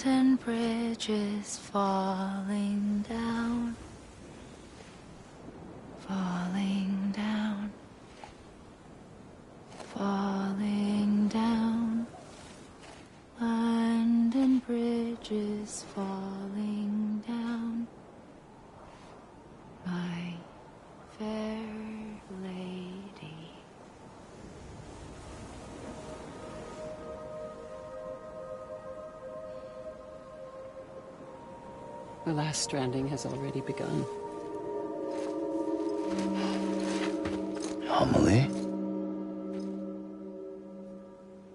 and bridges falling down, falling down, falling down. London bridges falling down, my fair lady. The last stranding has already begun. Amelie?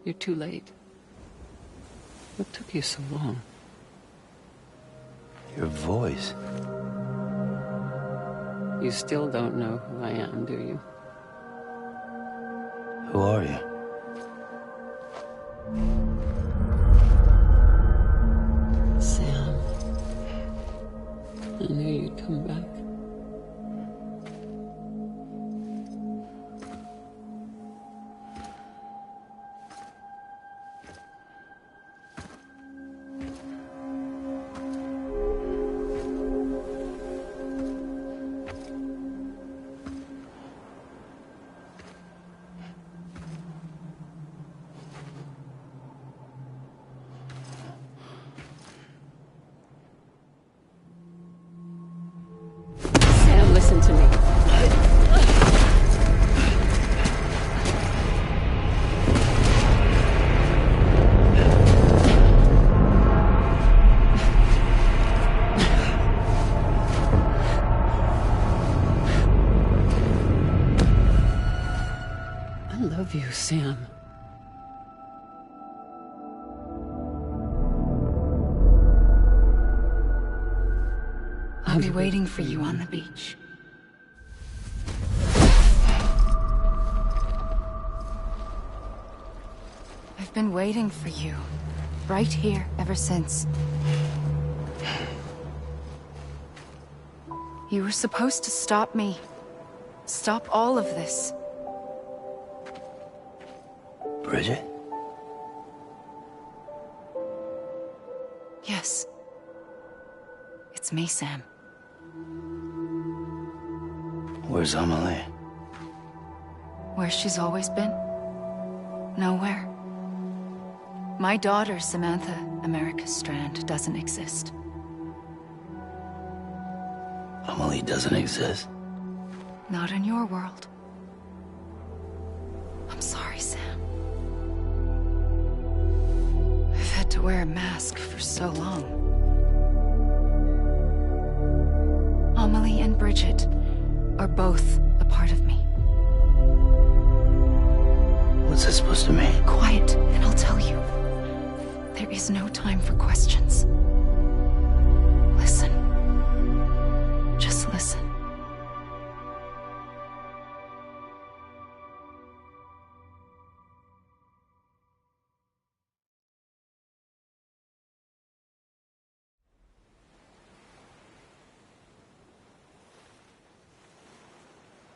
You're too late. What took you so long? Your voice. You still don't know who I am, do you? Who are you? Sam. I knew you'd come back. Sam, listen to me. I love you, Sam. I'll be waiting for you on the beach. I've been waiting for you, right here, ever since. You were supposed to stop me. Stop all of this. Bridget? Yes. It's me, Sam. Where's Amelie? Where she's always been? Nowhere. My daughter, Samantha America Strand, doesn't exist. Amelie doesn't exist? Not in your world. I'm sorry, Sam. I've had to wear a mask for so long. Amelie and Bridget are both a part of me. What's that supposed to mean? Quiet, and I'll tell you. There is no time for questions. Listen. Just listen.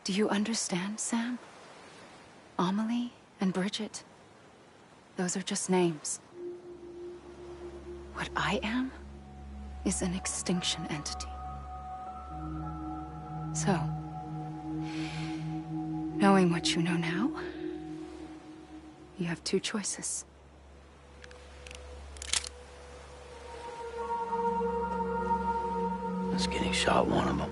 Do you understand, Sam? Amelie and Bridget, those are just names. What I am is an extinction entity. So, knowing what you know now, you have two choices. Is getting shot one of them?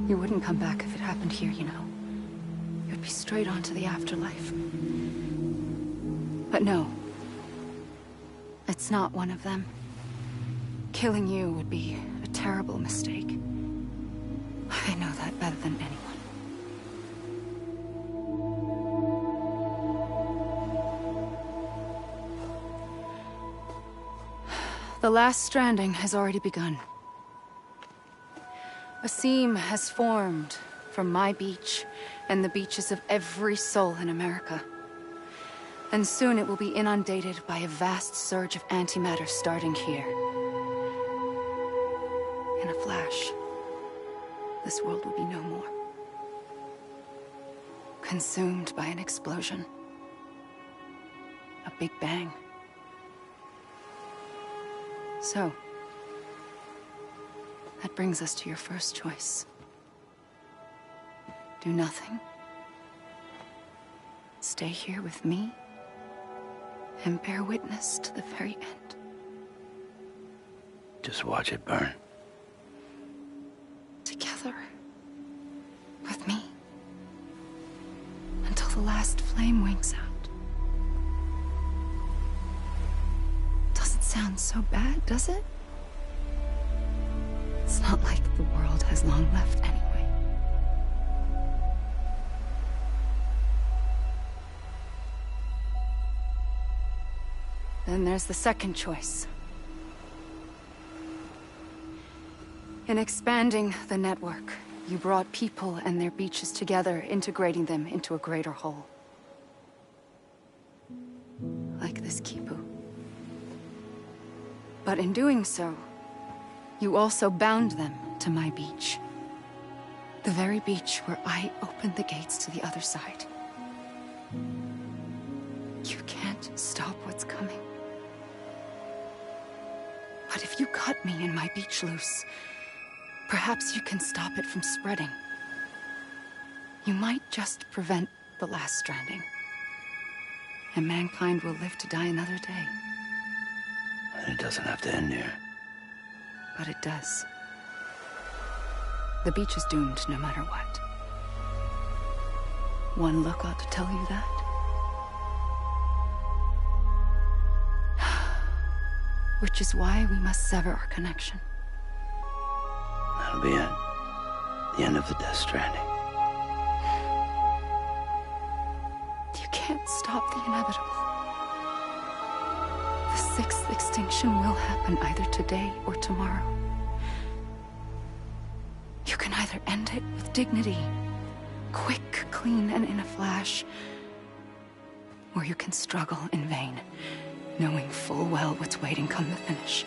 You wouldn't come back if it happened here, you know. You'd be straight on to the afterlife. But no. It's not one of them. Killing you would be a terrible mistake. I know that better than anyone. The last stranding has already begun. A seam has formed from my beach and the beaches of every soul in America. And soon it will be inundated by a vast surge of antimatter starting here. In a flash, this world will be no more. Consumed by an explosion. A big bang. So, that brings us to your first choice. Do nothing. Stay here with me, and bear witness to the very end. Just watch it burn. Together. With me. Until the last flame winks out. Doesn't sound so bad, does it? It's not like the world has long left anyway. Then there's the second choice. In expanding the network, you brought people and their beaches together, integrating them into a greater whole. Like this Kipu. But in doing so, you also bound them to my beach. The very beach where I opened the gates to the other side. You can't stop what's coming. But if you cut me and my beach loose, perhaps you can stop it from spreading. You might just prevent the last stranding. And mankind will live to die another day. And it doesn't have to end here. But it does. The beach is doomed no matter what. One look ought to tell you that. Which is why we must sever our connection. That'll be it. The end of the Death Stranding. You can't stop the inevitable. The sixth extinction will happen either today or tomorrow. You can either end it with dignity, quick, clean, and in a flash, or you can struggle in vain, knowing full well what's waiting come the finish.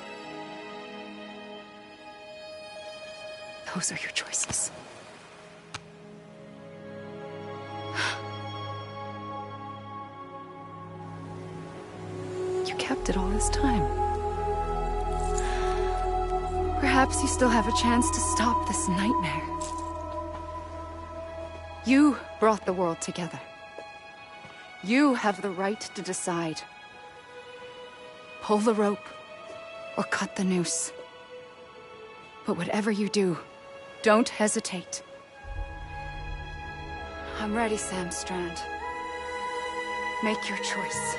Those are your choices. You kept it all this time. Perhaps you still have a chance to stop this nightmare. You brought the world together. You have the right to decide. Pull the rope, or cut the noose. But whatever you do, don't hesitate. I'm ready, Sam Strand. Make your choice.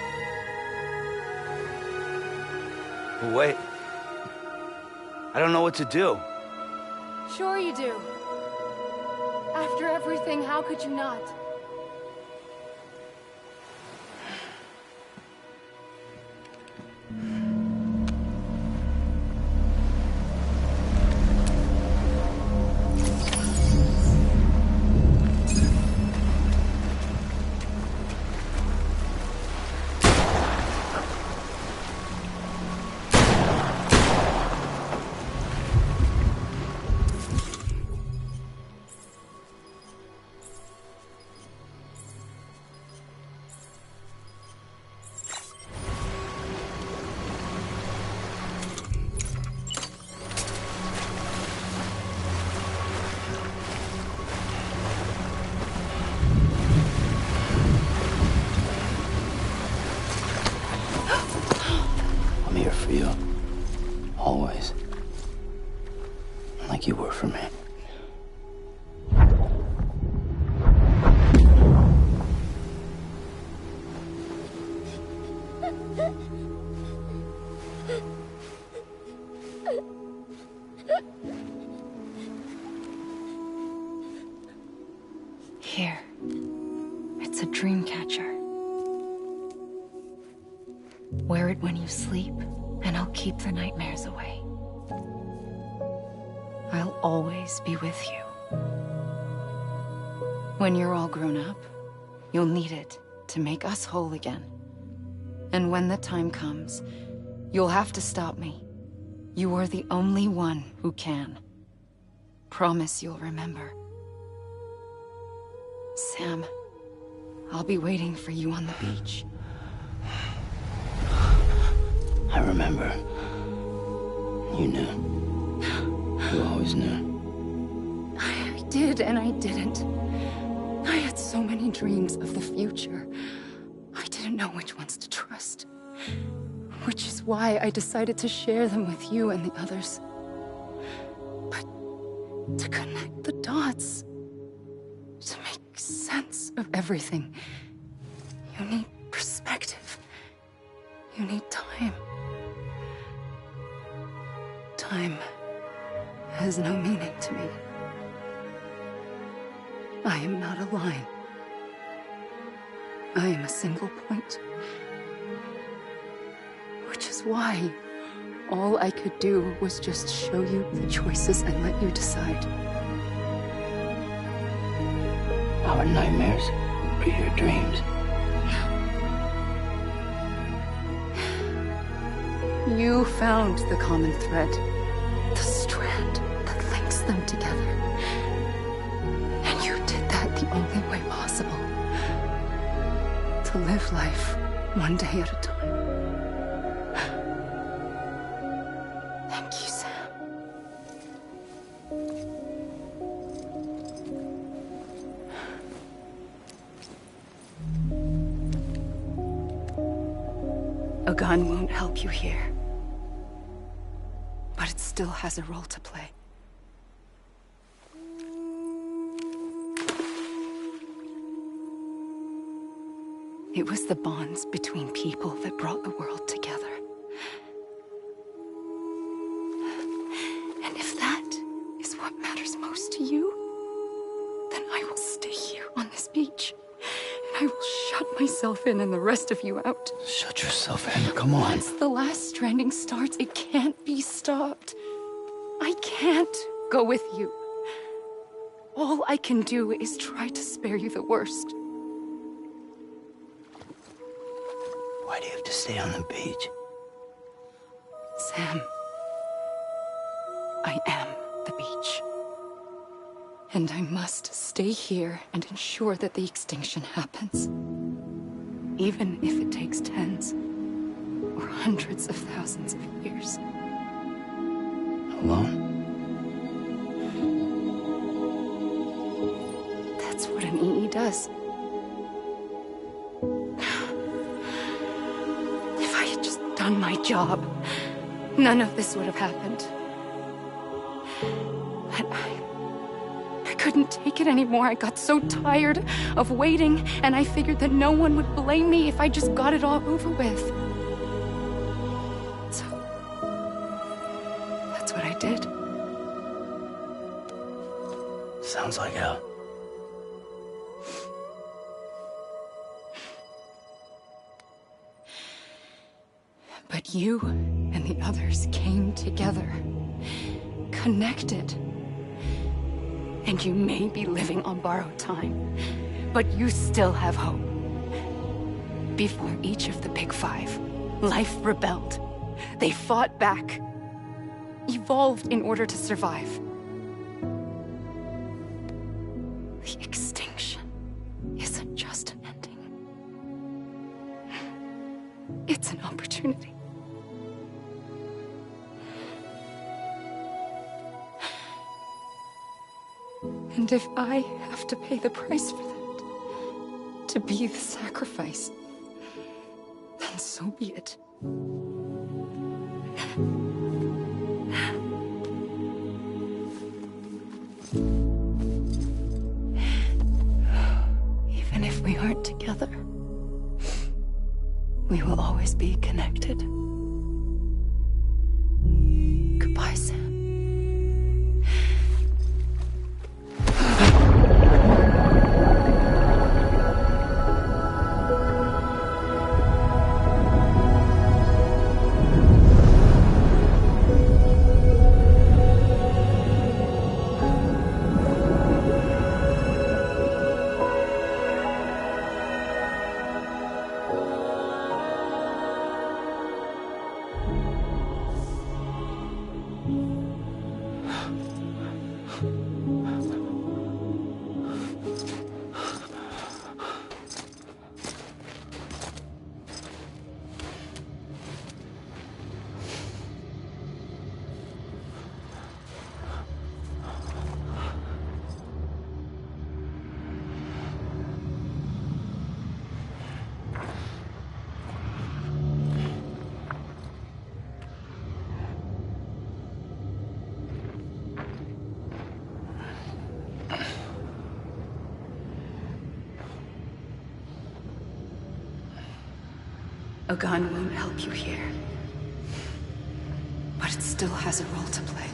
Wait. I don't know what to do. Sure you do. After everything, how could you not? I'm here for you. Always. Like you were for me. Here. It's a dream catcher. Wear it when you sleep, and I'll keep the nightmares away. I'll always be with you. When you're all grown up, you'll need it to make us whole again. And when the time comes, you'll have to stop me. You are the only one who can. Promise you'll remember. Sam, I'll be waiting for you on the beach. I remember. You knew. You always knew. I did and I didn't. I had so many dreams of the future. I didn't know which ones to trust. Which is why I decided to share them with you and the others. But to connect the dots, to make sense of everything, you need perspective. You need time. Time has no meaning to me. I am not a line. I am a single point. Which is why all I could do was just show you the choices and let you decide. Our nightmares are your dreams. You found the common thread, the strand that links them together. And you did that the only way possible. To live life one day at a time. Thank you, Sam. A gun won't help you here. But it still has a role to play. It was the bonds between people that brought the world together. And if that is what matters most to you, then I will stay here on this beach. And I will shut myself in and the rest of you out. Shut yourself in, come on. Once the last stranding starts, it can't be stopped. I can't go with you. All I can do is try to spare you the worst. Why do you have to stay on the beach? Sam, I am the beach. And I must stay here and ensure that the extinction happens. Even if it takes tens or hundreds of thousands of years. Alone? That's what an EE does. If I had just done my job, none of this would have happened. But I couldn't take it anymore. I got so tired of waiting, and I figured that no one would blame me if I just got it all over with. So, that's what I did. Sounds like hell. But you and the others came together, connected. And you may be living on borrowed time, but you still have hope. Before each of the Big Five, life rebelled. They fought back, evolved in order to survive. The extinction isn't just an ending. It's an opportunity. And if I have to pay the price for that, to be the sacrifice, then so be it. Even if we aren't together, we will always be connected. Goodbye, Sam. A gun won't help you here. But it still has a role to play.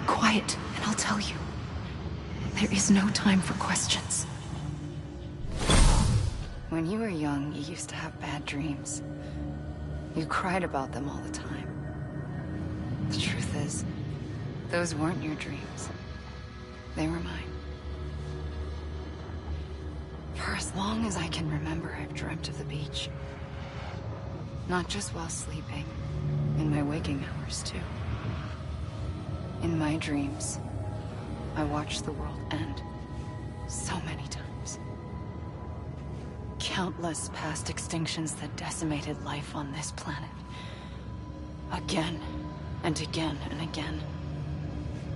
Quiet, and I'll tell you. There is no time for questions. When you were young, you used to have bad dreams. You cried about them all the time. The truth is, those weren't your dreams. They were mine. For as long as I can remember, I've dreamt of the beach. Not just while sleeping, in my waking hours too. In my dreams, I watched the world end so many times. Countless past extinctions that decimated life on this planet. Again, and again, and again.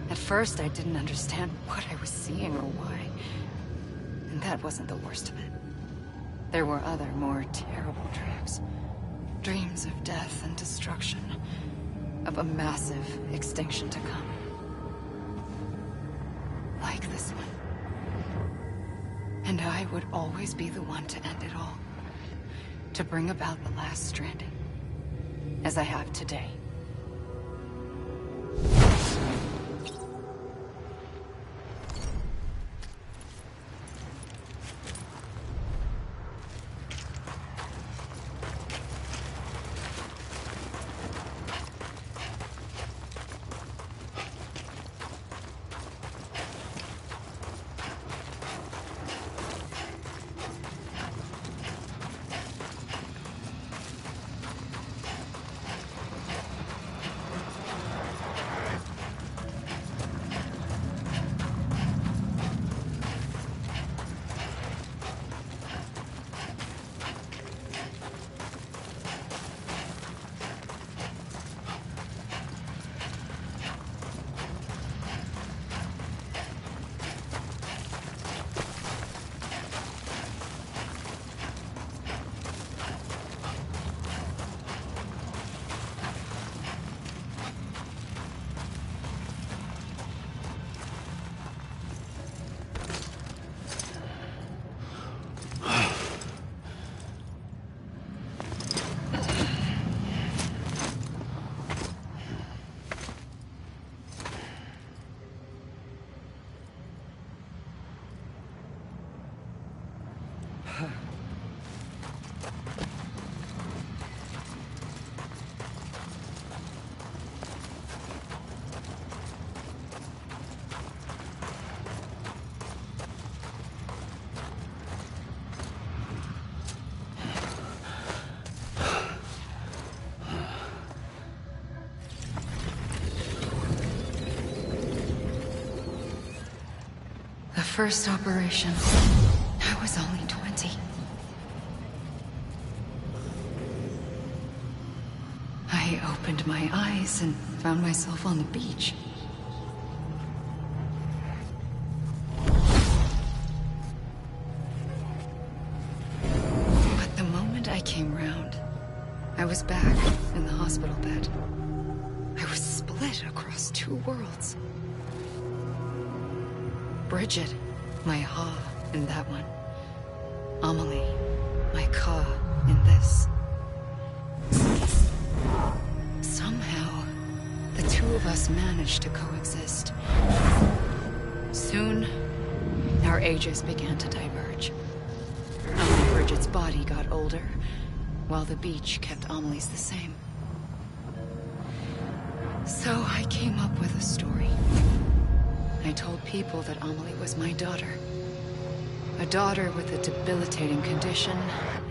At first, I didn't understand what I was seeing or why. And that wasn't the worst of it. There were other, more terrible dreams. Dreams of death and destruction. Of a massive extinction to come. Like this one. And I would always be the one to end it all. To bring about the last stranding. As I have today. The first operation, I was only 20. I opened my eyes and found myself on the beach. But the moment I came round, I was back in the hospital bed. I was split across two worlds. Bridget, my Ha in that one. Amelie, my Ka in this. Somehow, the two of us managed to coexist. Soon, our ages began to diverge. Only Bridget's body got older, while the beach kept Amelie's the same. So I came up with a story. I told people that Amelie was my daughter. A daughter with a debilitating condition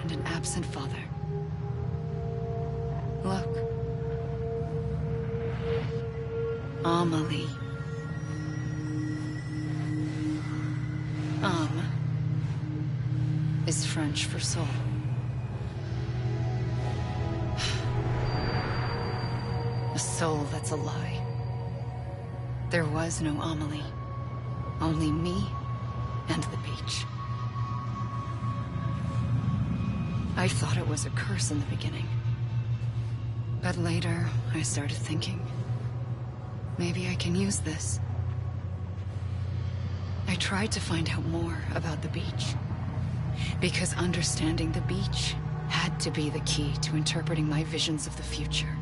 and an absent father. Look. Amelie. Is French for soul. A soul that's a lie. There was no Amelie. Only me and the beach. I thought it was a curse in the beginning. But later, I started thinking, maybe I can use this. I tried to find out more about the beach. Because understanding the beach had to be the key to interpreting my visions of the future.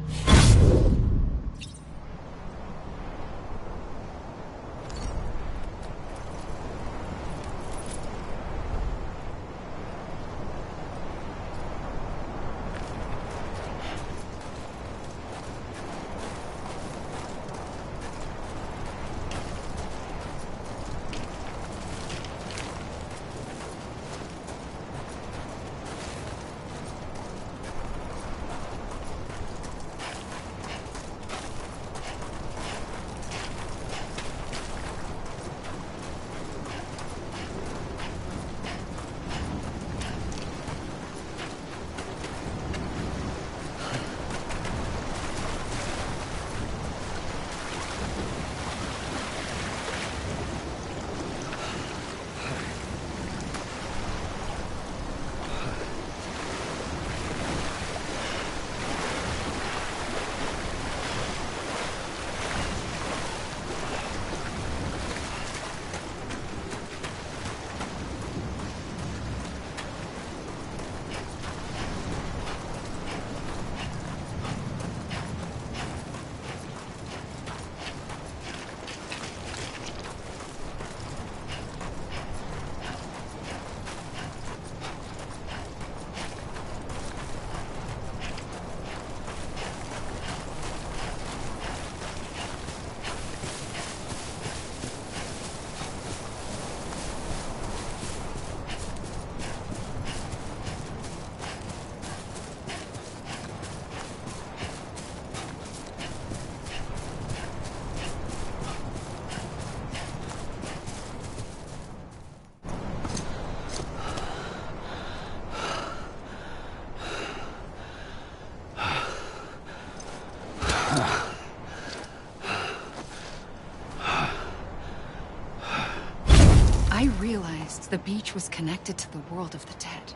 I realized the beach was connected to the world of the dead,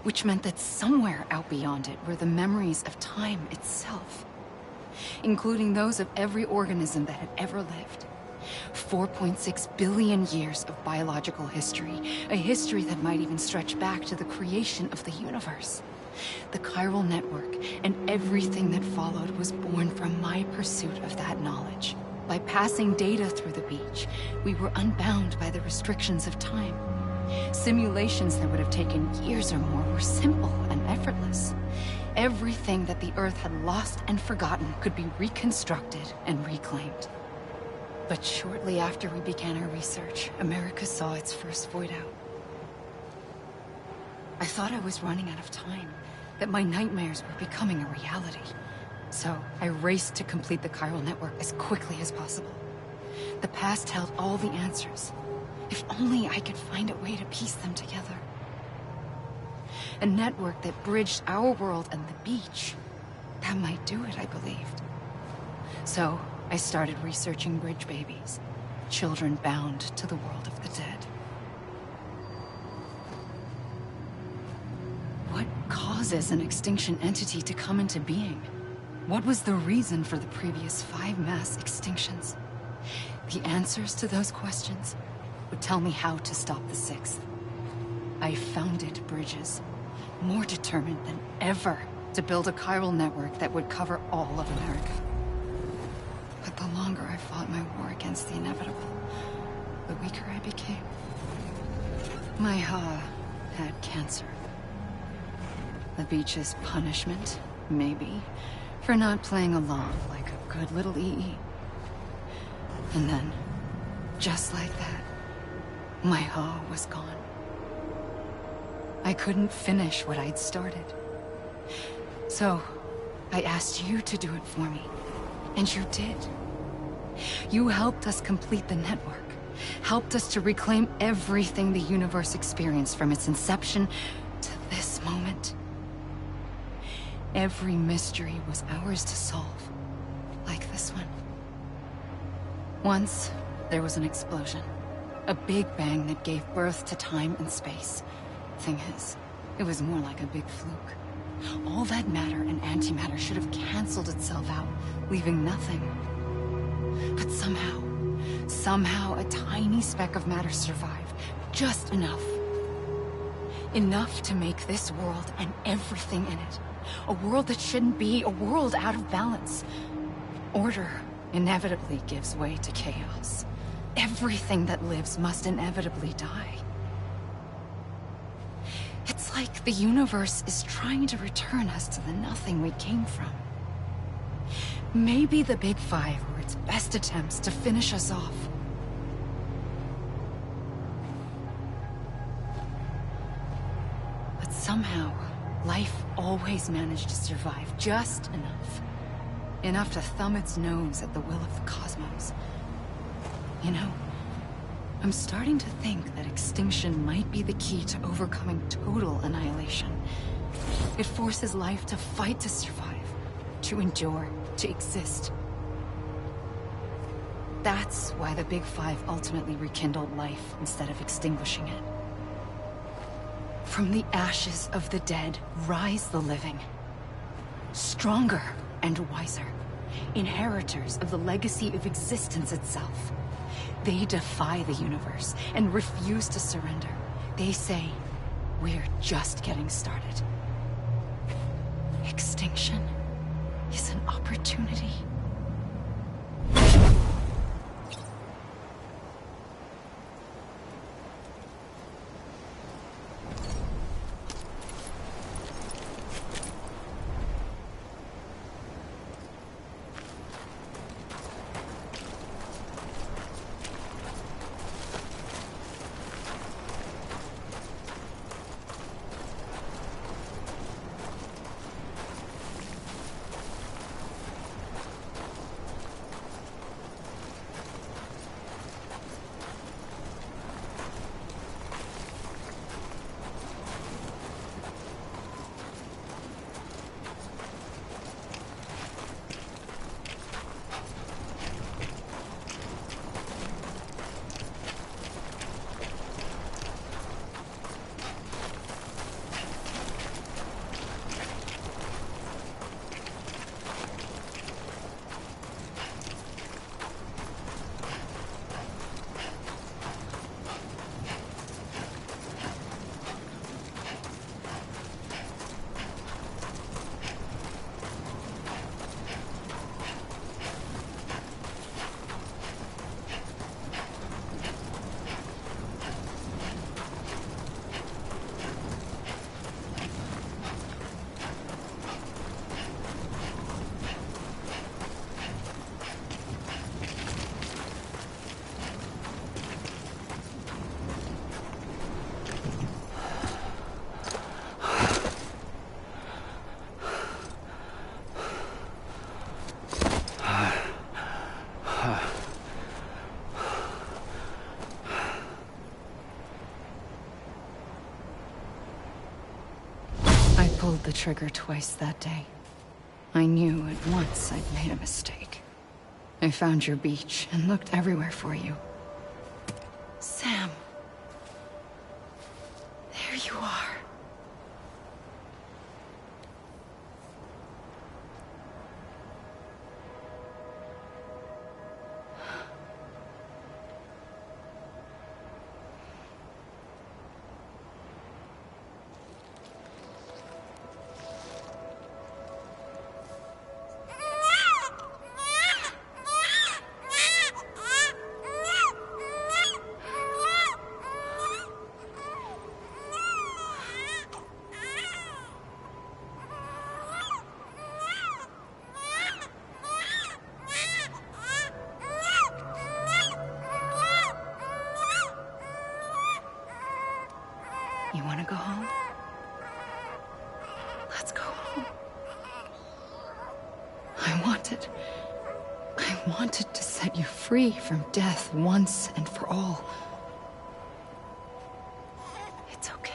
which meant that somewhere out beyond it were the memories of time itself, including those of every organism that had ever lived. 4.6 billion years of biological history, a history that might even stretch back to the creation of the universe. The chiral network and everything that followed was born from my pursuit of that knowledge. By passing data through the beach, we were unbound by the restrictions of time. Simulations that would have taken years or more were simple and effortless. Everything that the Earth had lost and forgotten could be reconstructed and reclaimed. But shortly after we began our research, America saw its first void out. I thought I was running out of time, that my nightmares were becoming a reality. So I raced to complete the chiral network as quickly as possible. The past held all the answers. If only I could find a way to piece them together. A network that bridged our world and the beach. That might do it, I believed. So, I started researching bridge babies. Children bound to the world of the dead. What causes an extinction entity to come into being? What was the reason for the previous 5 mass extinctions? The answers to those questions would tell me how to stop the 6th. I founded bridges, more determined than ever to build a chiral network that would cover all of America. But the longer I fought my war against the inevitable, the weaker I became. My Ha had cancer. The beach's punishment, maybe, for not playing along like a good little EE. And then, just like that, my Ha was gone. I couldn't finish what I'd started. So, I asked you to do it for me. And you did. You helped us complete the network. Helped us to reclaim everything the universe experienced from its inception to this moment. Every mystery was ours to solve. Like this one. Once, there was an explosion. A big bang that gave birth to time and space. Thing is, it was more like a big fluke. All that matter and antimatter should have canceled itself out, leaving nothing. But somehow a tiny speck of matter survived. Just enough. Enough to make this world and everything in it. A world that shouldn't be, a world out of balance. Order inevitably gives way to chaos. Everything that lives must inevitably die. It's like the universe is trying to return us to the nothing we came from. Maybe the Big Five were its best attempts to finish us off. But somehow, life always managed to survive just enough. Enough to thumb its nose at the will of the cosmos. You know, I'm starting to think that extinction might be the key to overcoming total annihilation. It forces life to fight to survive, to endure, to exist. That's why the Big Five ultimately rekindled life instead of extinguishing it. From the ashes of the dead, rise the living. Stronger and wiser. Inheritors of the legacy of existence itself. They defy the universe and refuse to surrender. They say, we're just getting started. Extinction is an opportunity. pulled the trigger twice that day. I knew at once I'd made a mistake. I found your beach and looked everywhere for you. Sam. There you are. You want to go home? Let's go home. I wanted to set you free from death once and for all. It's okay.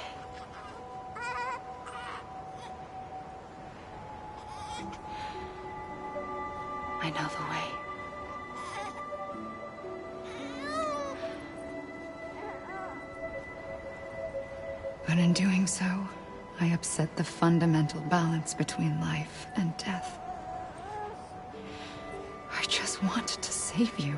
I know the way. But in doing so, I upset the fundamental balance between life and death. I just wanted to save you.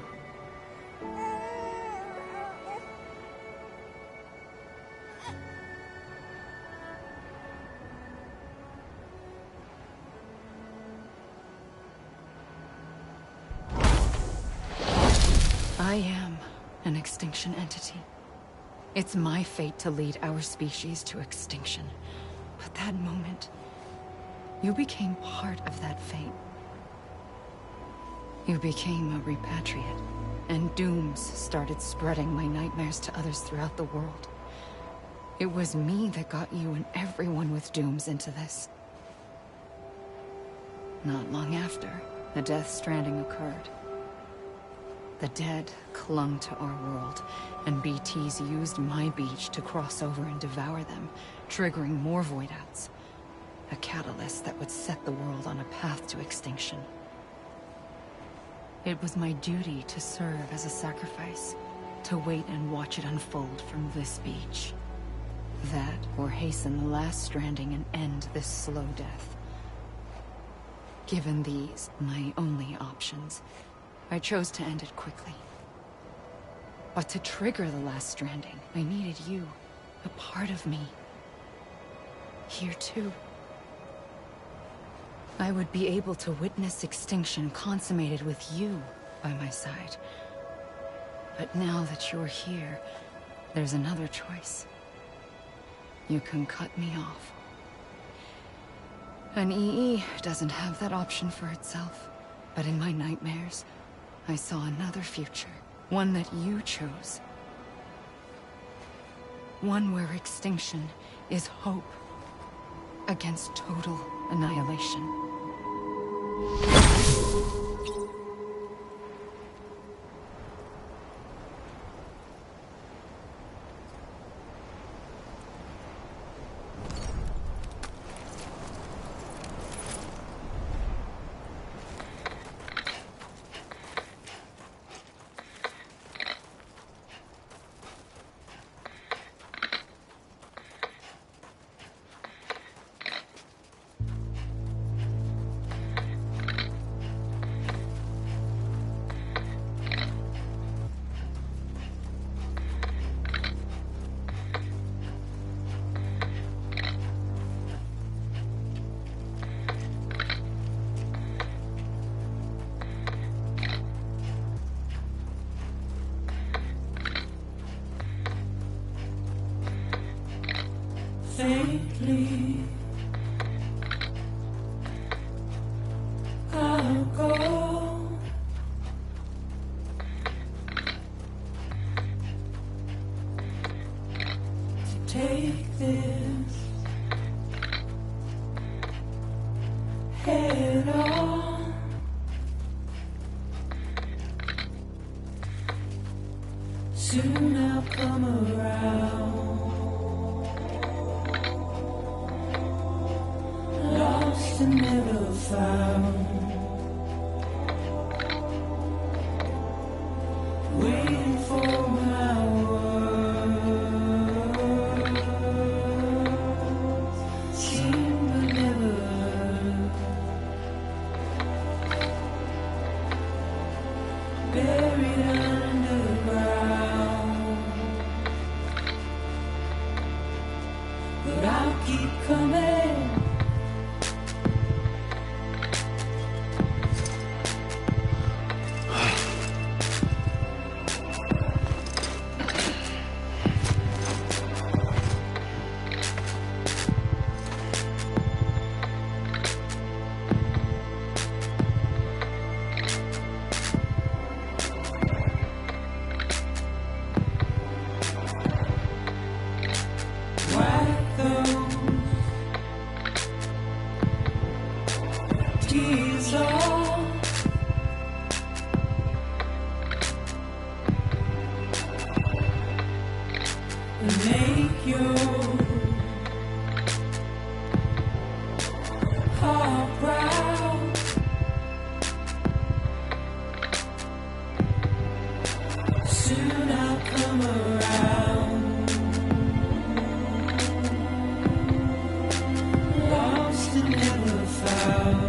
I am an extinction entity. It's my fate to lead our species to extinction. But that moment, you became part of that fate. You became a repatriate, and dooms started spreading my nightmares to others throughout the world. It was me that got you and everyone with dooms into this. Not long after, the Death Stranding occurred. The dead clung to our world, and BTs used my beach to cross over and devour them, triggering more voidouts. A catalyst that would set the world on a path to extinction. It was my duty to serve as a sacrifice, to wait and watch it unfold from this beach. That, or hasten the last stranding and end this slow death. Given these, my only options, I chose to end it quickly. But to trigger the last stranding, I needed you, a part of me. Here too. I would be able to witness extinction consummated with you by my side. But now that you're here, there's another choice. You can cut me off. An EE doesn't have that option for itself. But in my nightmares, I saw another future. One that you chose. One where extinction is hope against total annihilation. Faintly, I'll go. To take this head on. Soon I'll come around. never found. Waiting for my words, seem but never. Buried underground, but I'll keep coming. Wipe those tears off, and make your heart proud. Soon I'll come around. Lost and never found.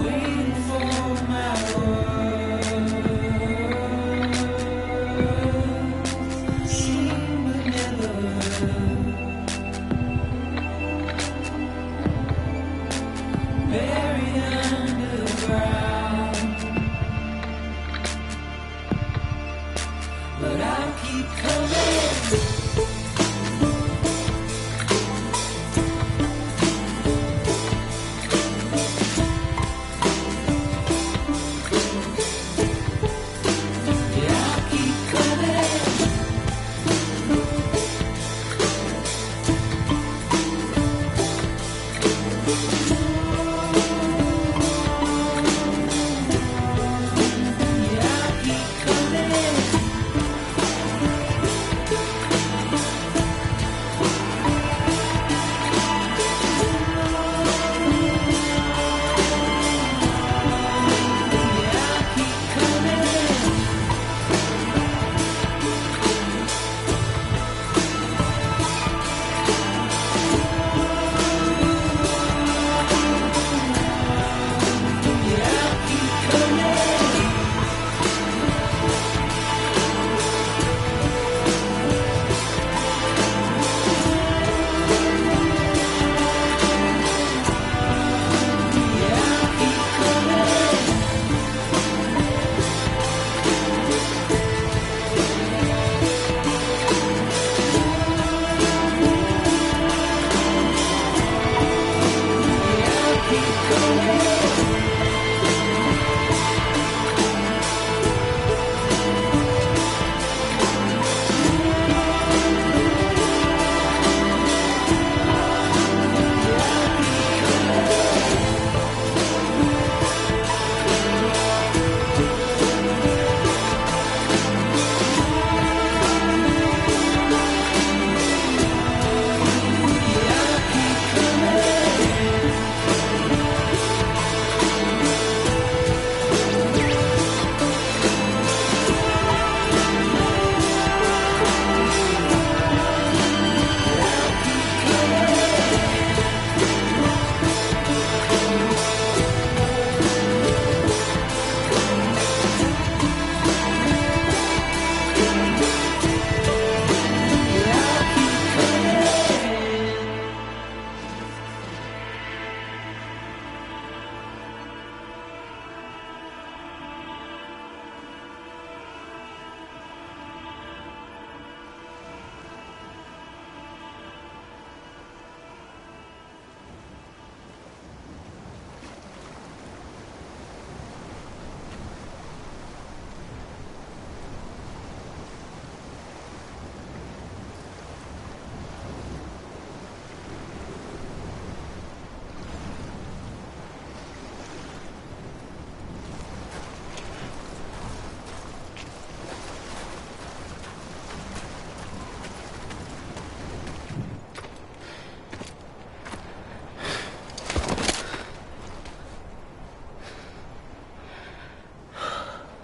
Waiting for my words, seen but never buried underground. But I'll keep coming. Yeah, I'll keep coming. Yeah, I'll keep coming.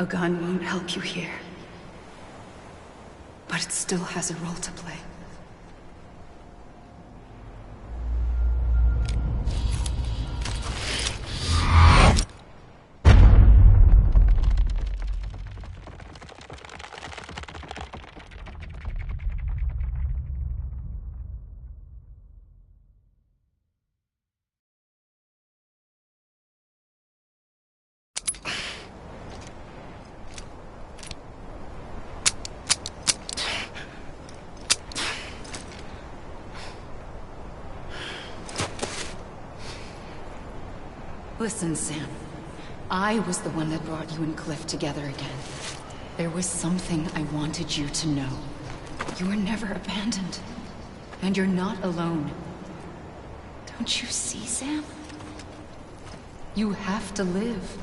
A gun won't help you here. But it still has a role to play. Listen, Sam. I was the one that brought you and Cliff together again. There was something I wanted you to know. You were never abandoned. And you're not alone. Don't you see, Sam? You have to live.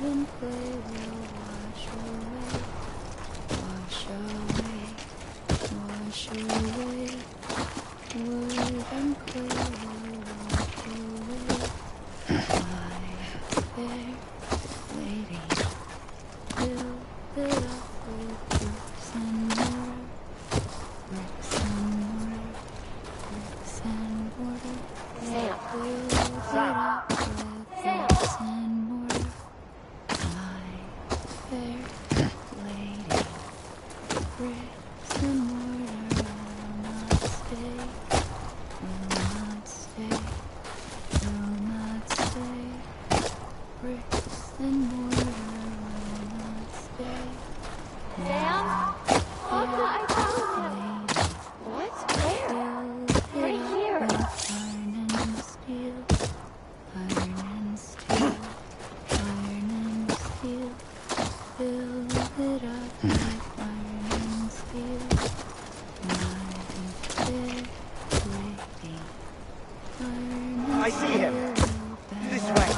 and play will wash away, wash away, wash away. Word and play will wash away. My fair lady, fill it up with bricks and mortar, bricks and mortar, bricks and mortar. Sam. Fill it up with bricks and mortar. My fair lady, bricks and mortar will not stay, will not stay, will not stay. Bricks and mortar will not stay. Sam? Mama, I found him. What? Where? Right here. Iron and steel, iron and steel, iron and steel. Fill it up with iron and steel. My fair lady, iron and I see him. steel, This way.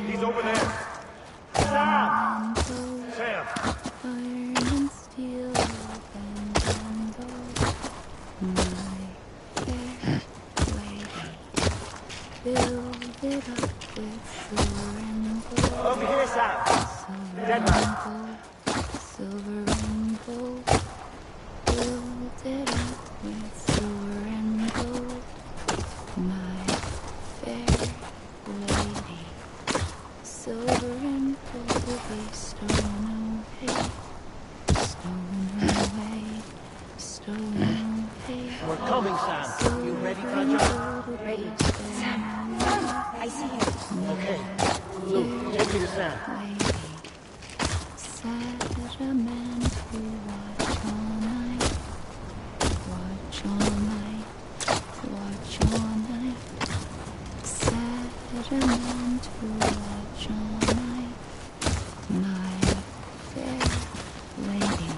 He's over there. Sam! Sam! iron and steel, bend and bow. My fair lady, build it up with silver and gold. Over here, Sam! Silver Dead and man. gold, silver and gold. Build it up with silver and gold. My fair lady, silver and gold will be stolen away, stolen away, stolen away. We're coming, Sam. You ready for the job? Ready. I see him. Okay. Luke, take me to Sam. Lady, sad a man to watch all night, watch all night, watch all night. Sad a man to watch all night. My fair lady.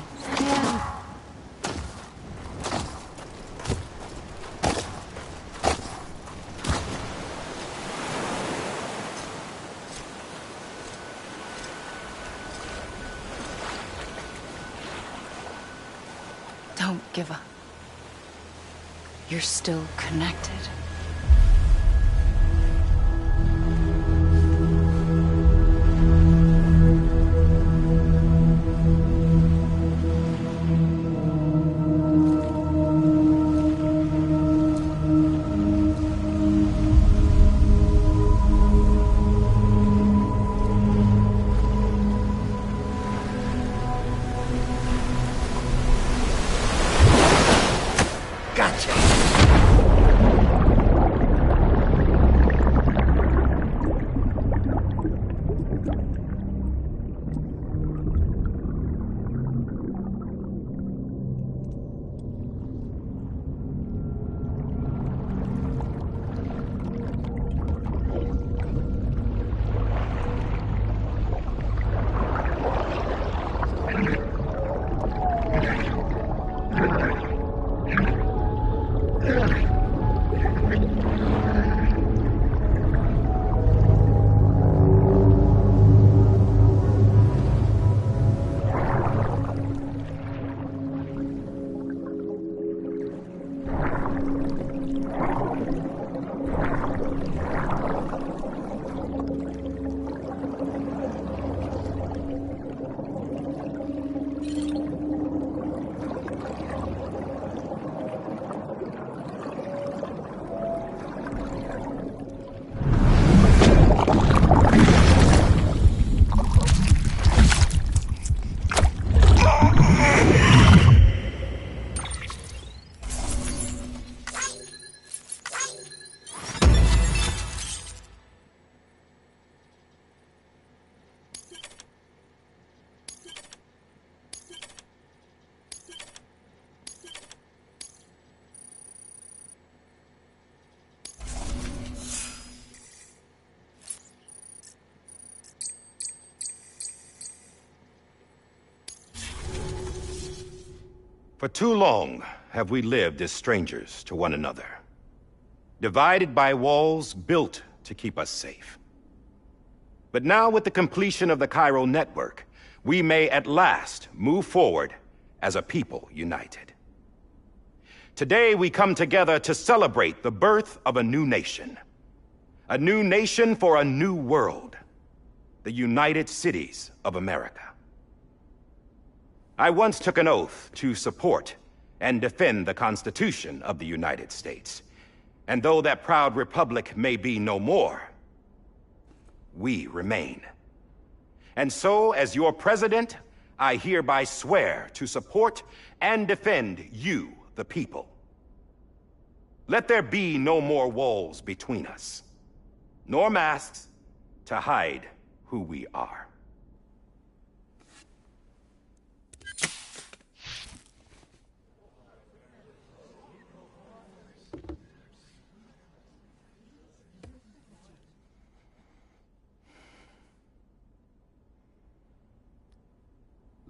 Don't give up. You're still connected. For too long have we lived as strangers to one another, divided by walls built to keep us safe. But now with the completion of the Cairo network, we may at last move forward as a people united. Today we come together to celebrate the birth of a new nation. A new nation for a new world. The United Cities of America. I once took an oath to support and defend the Constitution of the United States. And though that proud republic may be no more, we remain. And so, as your president, I hereby swear to support and defend you, the people. Let there be no more walls between us, nor masks to hide who we are.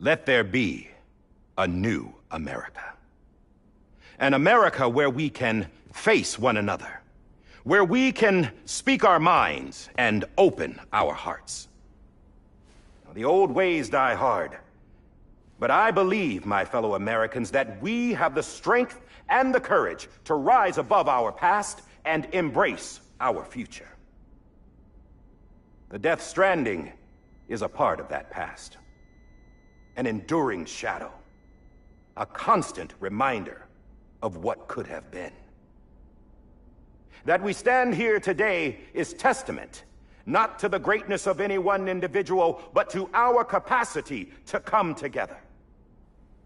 Let there be a new America. An America where we can face one another, where we can speak our minds and open our hearts. The old ways die hard, but I believe, my fellow Americans, that we have the strength and the courage to rise above our past and embrace our future. The Death Stranding is a part of that past. An enduring shadow, a constant reminder of what could have been. That we stand here today is testament, not to the greatness of any one individual, but to our capacity to come together,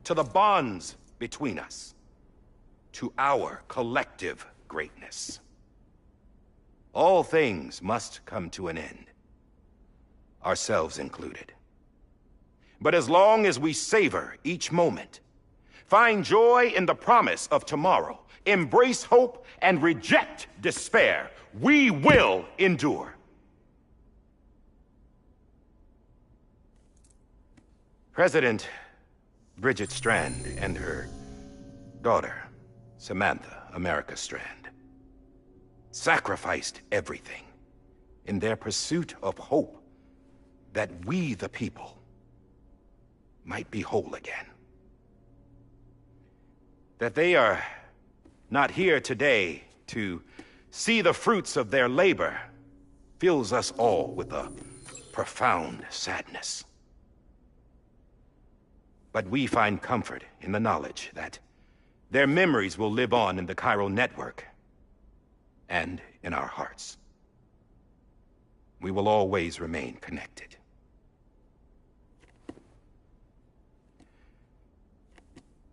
to the bonds between us, to our collective greatness. All things must come to an end, ourselves included. But as long as we savor each moment, find joy in the promise of tomorrow, embrace hope, and reject despair, we will endure. President Bridget Strand and her daughter, Samantha America Strand, sacrificed everything in their pursuit of hope that we, the people, might be whole again. That they are not here today to see the fruits of their labor fills us all with a profound sadness. But we find comfort in the knowledge that their memories will live on in the Cairo network and in our hearts. We will always remain connected.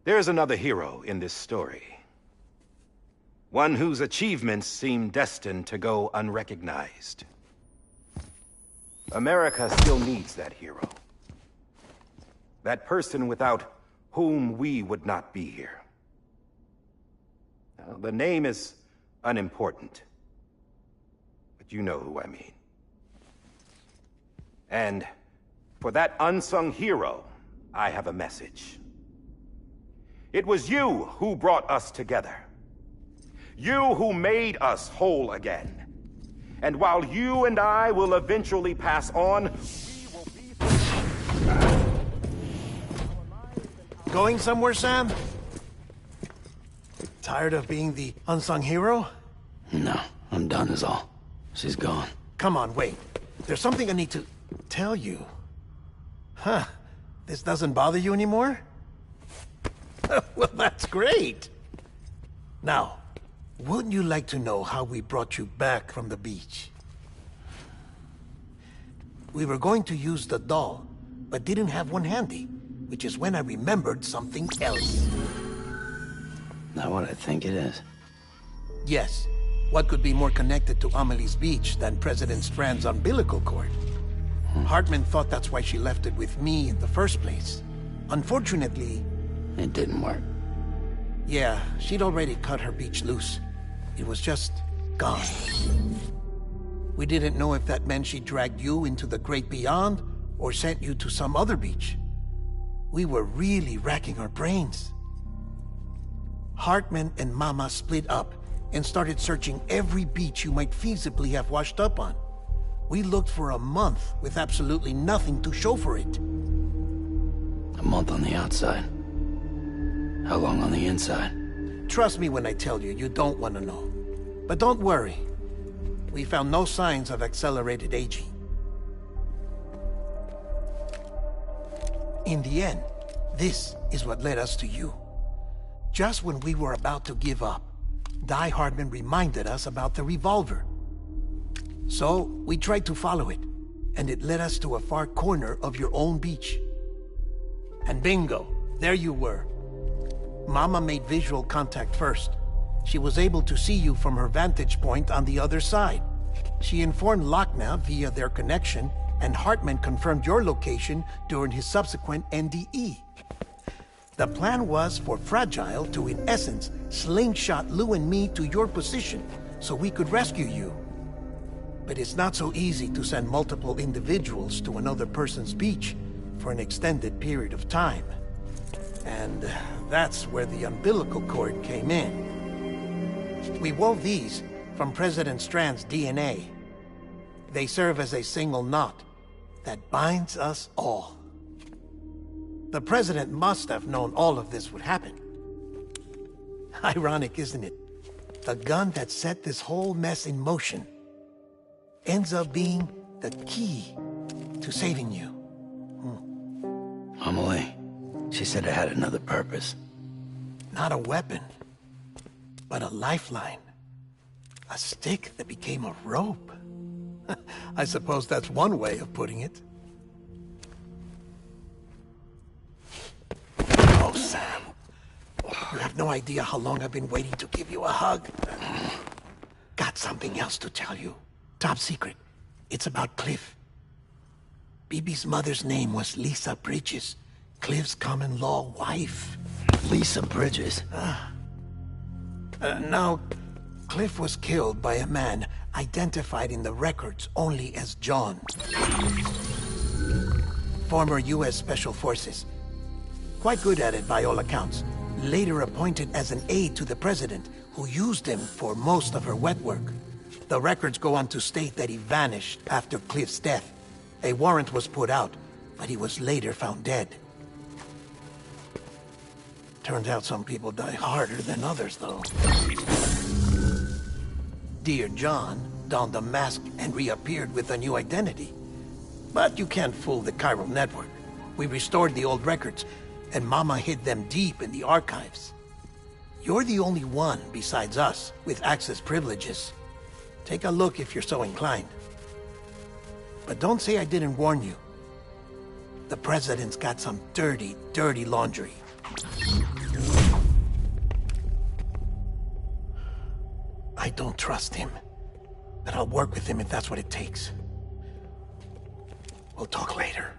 There is another hero in this story. One whose achievements seem destined to go unrecognized. America still needs that hero. That person without whom we would not be here. Now, the name is unimportant, but you know who I mean. And for that unsung hero, I have a message. It was you who brought us together. You who made us whole again. And while you and I will eventually pass on, we will be... Going somewhere, Sam? Tired of being the unsung hero? No, I'm done is all. She's gone. Come on, wait. There's something I need to tell you. Huh. This doesn't bother you anymore? Well, that's great. Now, wouldn't you like to know how we brought you back from the beach? We were going to use the doll, but didn't have one handy, which is when I remembered something else. Not what I think it is. Yes. What could be more connected to Amelie's beach than President Strand's umbilical cord? Hartman thought that's why she left it with me in the first place. Unfortunately... It didn't work. Yeah, she'd already cut her beach loose. It was just gone. We didn't know if that meant she dragged you into the great beyond, or sent you to some other beach. We were really racking our brains. Hartman and Mama split up and started searching every beach you might feasibly have washed up on. We looked for a month with absolutely nothing to show for it. A month on the outside. How long on the inside? Trust me when I tell you, you don't want to know. But don't worry. We found no signs of accelerated aging. In the end, this is what led us to you. Just when we were about to give up, Die Hardman reminded us about the revolver. So, we tried to follow it, and it led us to a far corner of your own beach. And bingo, there you were. Mama made visual contact first. She was able to see you from her vantage point on the other side. She informed Lochner via their connection, and Hartman confirmed your location during his subsequent NDE. The plan was for Fragile to, in essence, slingshot Lou and me to your position so we could rescue you. But it's not so easy to send multiple individuals to another person's beach for an extended period of time. And that's where the umbilical cord came in. We wove these from President Strand's DNA. They serve as a single knot that binds us all. The President must have known all of this would happen. Ironic, isn't it? The gun that set this whole mess in motion ends up being the key to saving you. Amelie, she said it had another purpose. Not a weapon, but a lifeline. A stick that became a rope. I suppose that's one way of putting it. Oh, Sam. You have no idea how long I've been waiting to give you a hug. Got something else to tell you. Top secret. It's about Cliff. Bibi's mother's name was Lisa Bridges, Cliff's common-law wife. Lisa Bridges? Now, Cliff was killed by a man identified in the records only as John. Former U.S. Special Forces. Quite good at it by all accounts. Later appointed as an aide to the president, who used him for most of her wet work. The records go on to state that he vanished after Cliff's death. A warrant was put out, but he was later found dead. Turns out some people die harder than others, though. Dear John donned a mask and reappeared with a new identity. But you can't fool the chiral network. We restored the old records, and Mama hid them deep in the archives. You're the only one, besides us, with access privileges. Take a look if you're so inclined. But don't say I didn't warn you. The President's got some dirty, dirty laundry. I don't trust him, but I'll work with him if that's what it takes. We'll talk later.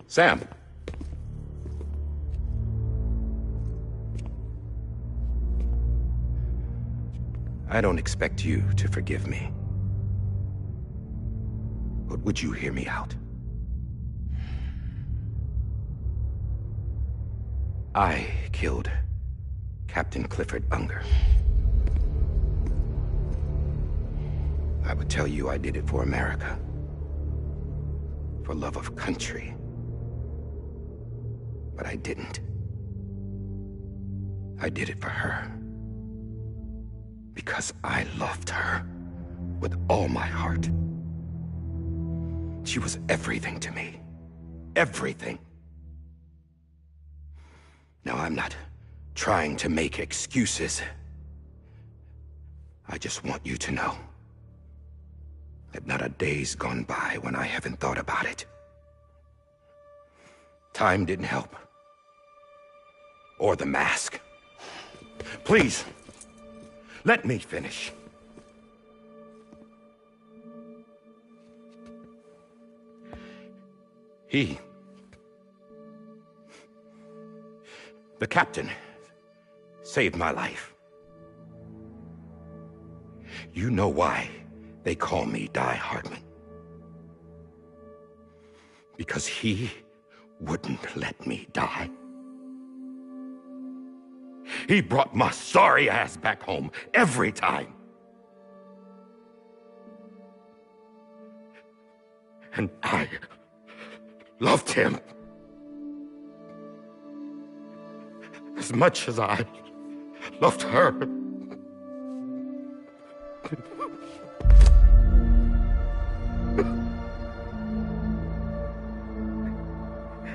Sam. I don't expect you to forgive me. But would you hear me out? I killed Captain Clifford Unger. I would tell you I did it for America. For love of country. But I didn't. I did it for her. Because I loved her with all my heart. She was everything to me. Everything. Now, I'm not trying to make excuses. I just want you to know that not a day's gone by when I haven't thought about it. Time didn't help. Or the mask. Please, let me finish. The captain, saved my life. You know why they call me Die Hardman. because he wouldn't let me die. He brought my sorry ass back home every time. And I loved him as much as I loved her.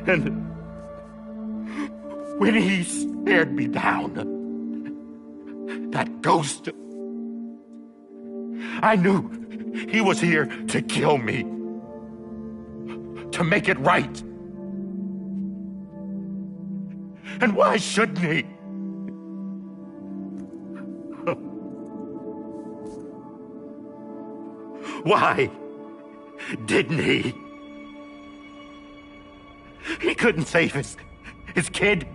And when he stared me down, that ghost, I knew he was here to kill me, to make it right. And why shouldn't he? Why didn't he? He couldn't save his kid,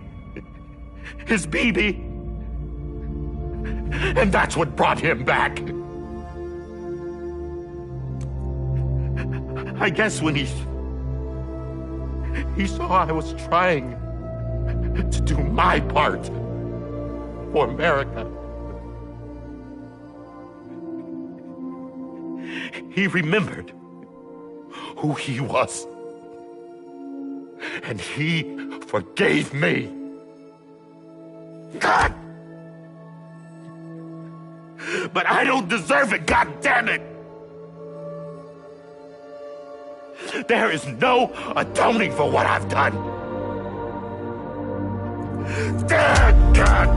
his baby. And that's what brought him back. I guess when he saw I was trying to do my part for America, he remembered who he was. And he forgave me. God! But I don't deserve it, God damn it! There is no atoning for what I've done. God!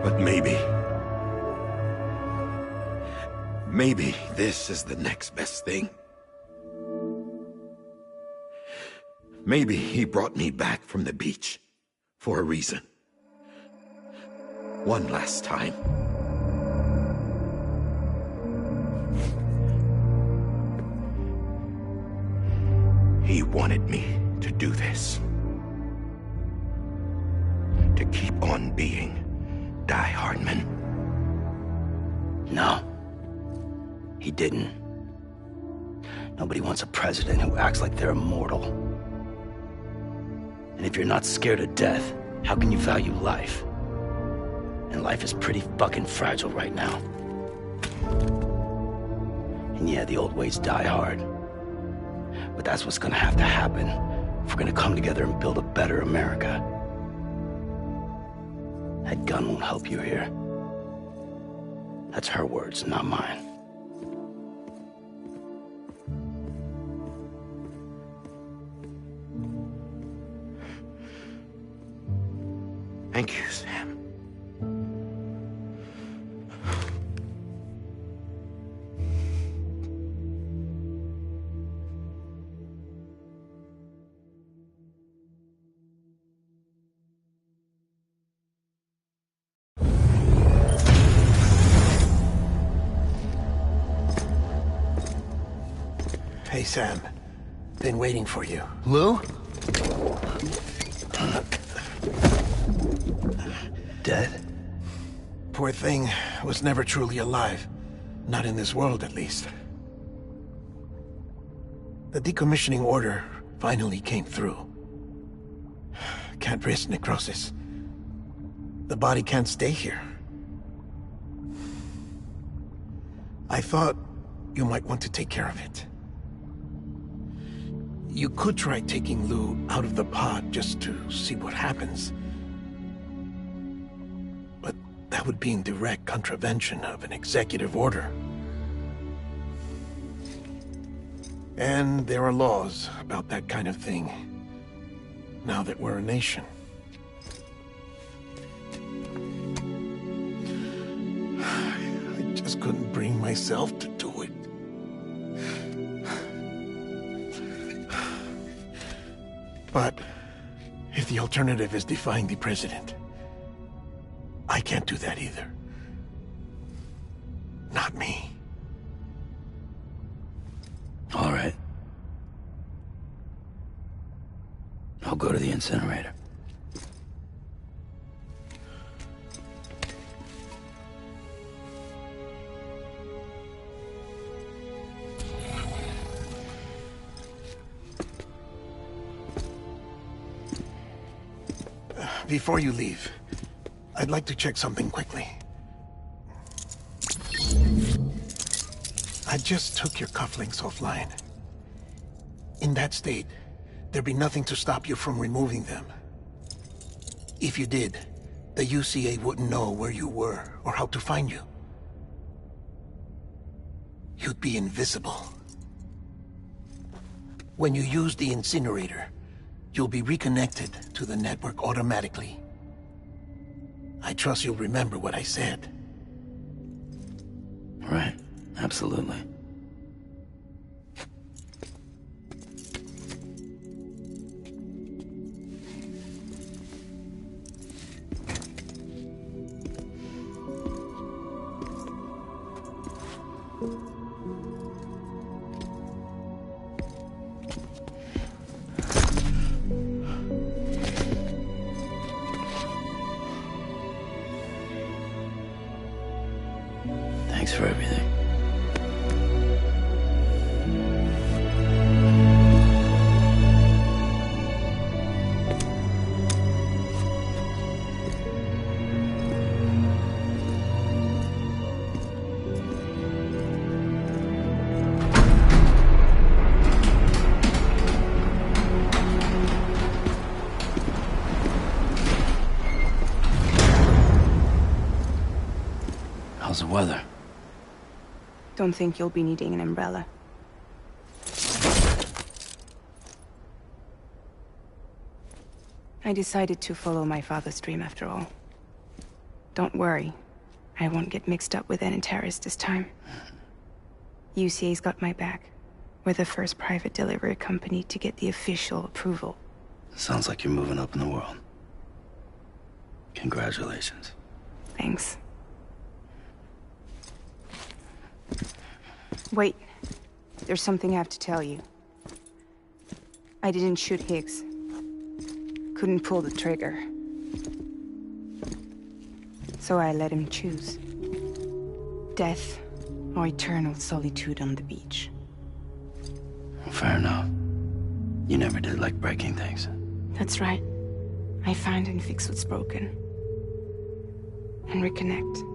But maybe this is the next best thing. Maybe he brought me back from the beach for a reason. One last time. He wanted me to do this. To keep on being Die Hardman. No. He didn't. Nobody wants a president who acts like they're immortal. And if you're not scared of death, how can you value life? And life is pretty fucking fragile right now. And yeah, the old ways die hard. But that's what's gonna have to happen if we're gonna come together and build a better America. That gun won't help you here. That's her words, not mine. Thank you, Sam. Hey, Sam. Been waiting for you. Lou? Dead? Poor thing was never truly alive. Not in this world, at least. The decommissioning order finally came through. Can't risk necrosis. The body can't stay here. I thought you might want to take care of it. You could try taking Lou out of the pod just to see what happens. But that would be in direct contravention of an executive order. And there are laws about that kind of thing, now that we're a nation. I just couldn't bring myself to do it. But if the alternative is defying the president, I can't do that either. Not me. All right. I'll go to the incinerator. Before you leave, I'd like to check something quickly. I just took your cufflinks offline. In that state, there'd be nothing to stop you from removing them. If you did, the UCA wouldn't know where you were or how to find you. You'd be invisible. When you use the incinerator, you'll be reconnected to the network automatically. I trust you'll remember what I said. Right. Absolutely. Thanks for everything. How's the weather? Don't think you'll be needing an umbrella. I decided to follow my father's dream after all. Don't worry, I won't get mixed up with any terrorists this time. UCA's got my back. We're the first private delivery company to get the official approval. Sounds like you're moving up in the world. Congratulations. Thanks. Wait, there's something I have to tell you. I didn't shoot Higgs. Couldn't pull the trigger. So I let him choose. Death or eternal solitude on the beach. Fair enough. You never did like breaking things. That's right. I find and fix what's broken. And reconnect.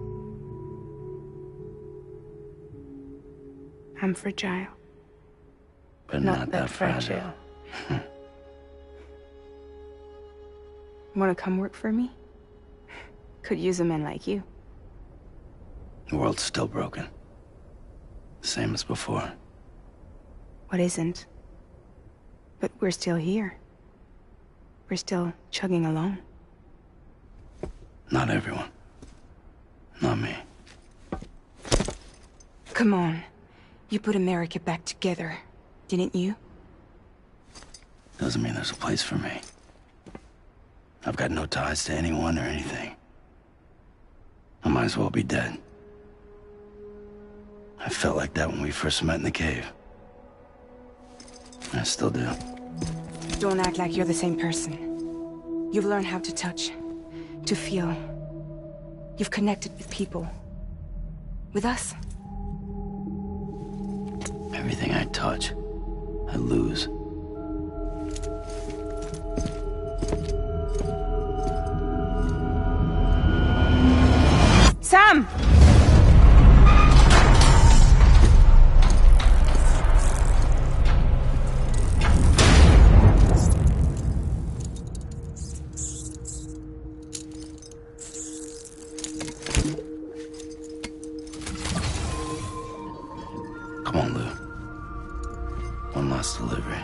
I'm fragile. But not that fragile. Wanna come work for me? Could use a man like you. The world's still broken. Same as before. What isn't? But we're still here. We're still chugging along. Not everyone. Not me. Come on. You put America back together, didn't you? Doesn't mean there's a place for me. I've got no ties to anyone or anything. I might as well be dead. I felt like that when we first met in the cave. I still do. Don't act like you're the same person. You've learned how to touch, to feel. You've connected with people. With us. Everything I touch, I lose. Sam! Come on, Lou. One last delivery.